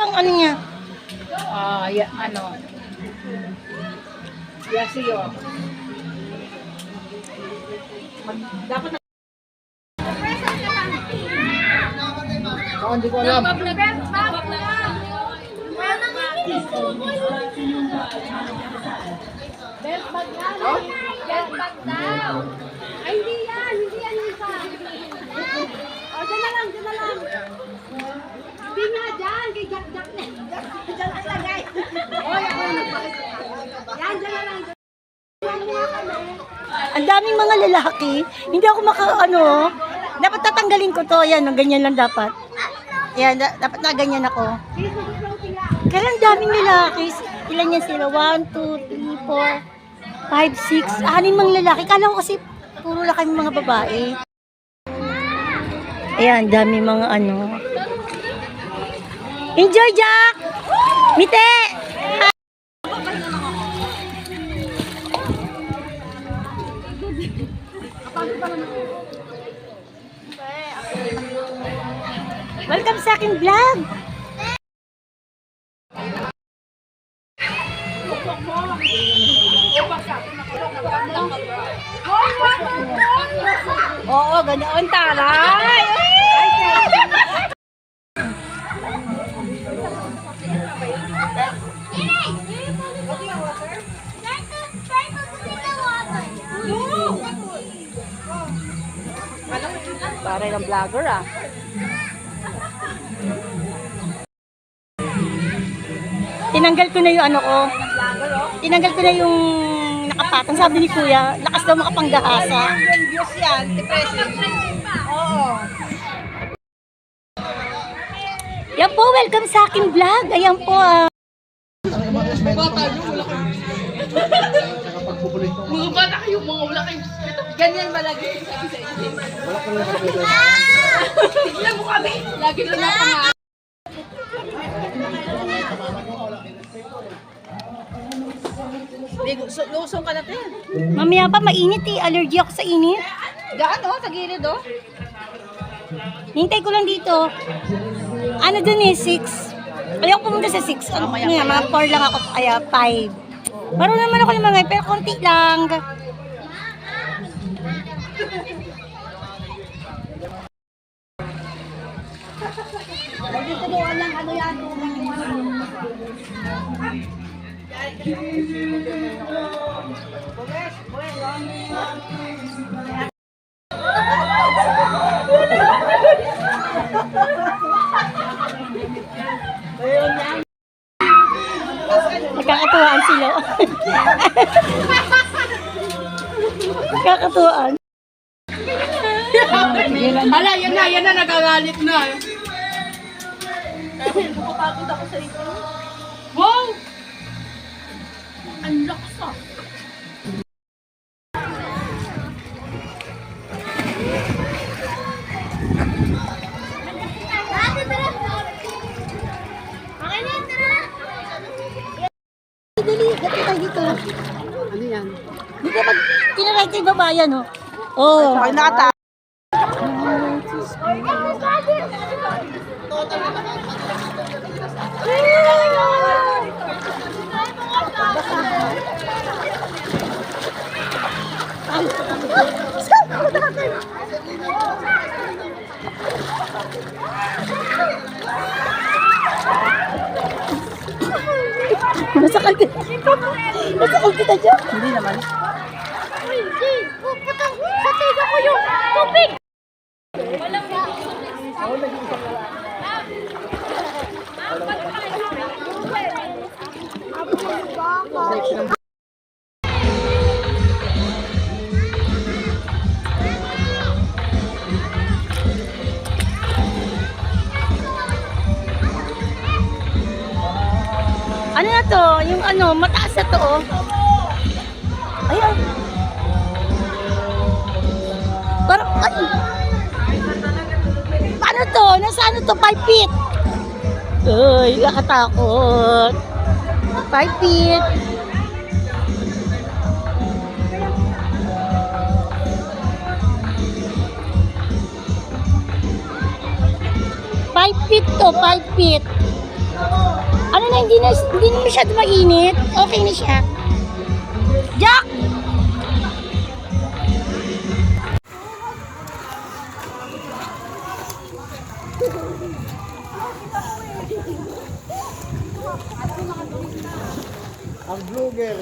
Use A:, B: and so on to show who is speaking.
A: Ang ano niya?
B: Ano? Yasiyo. Dapat hindi ko alam.
C: Ay, hindi yan yung isa. O, dyan na lang. Hindi nga dyan, kay Jack na. Dyan ang lagay. Oy, ako na nagpakit. Yan, dyan na lang.
A: Ang daming mga lalaki. Hindi ako dapat tatanggalin ko to. Yan, ganyan lang dapat. Yan, dapat na ganyan ako. Kaya ang daming lalaki. Ilan yan sila? 1, 2, 3, 4, 5, 6. Anin mga lalaki. Kala ko kasi puro lang kami mga babae. Ayan, dami mga Enjoy, Jack! Mite! Welcome sa aking vlog! Oo, ganoon taray! Para ng vlogger Tinanggal ko na yung Tinanggal ko na yung nakapatong. Sabi ni Kuya, lakas daw makapanggahasa.
B: Views yan, depressing. Oo.
A: Yan po, welcome sa aking vlog. Ayan po.
B: Mga bata kayo, mga wala kayo. Ganyan malagi. Sabi sa inyo. Tignan mo kami. Lagi na napangalan. Lusong ka natin.
A: Mamaya pa, mainit Allergy ako sa init.
B: Gaan sa gilid
A: Hintay ko lang dito. Ano dun 6. Ayaw pumunta sa 6. Mga 4 lang ako, kaya 5. Parang naman ako ng mga, pero konti lang.
C: Magtutulungan lang, yan.
A: Nagkakatuwaan sila. Nagkakatuwaan.
B: Hala, yan na, nagagalit na.
C: Napapagod ako sa ito.
B: Wow! Ang lakas
A: Dali, gato tayo dito.
B: Ano yan?
A: Dito pag tinaray ko yung babayan, Oh.
B: Ay, nakata.
A: Nasakal kita. Nasakal kita dyan.
B: Hindi naman.
C: Hindi, puputang sa tiga ko yung tubig. Walang
A: Ano na to? Yung mataas na to, Ayan. Parang, paano to? Nasaan to? 5 feet. Uy, nakatakot. 5 feet. Five feet to, 5 feet. Ano na, hindi na masyado mainit. Okay na siya. Jack!
D: Ang vlogger.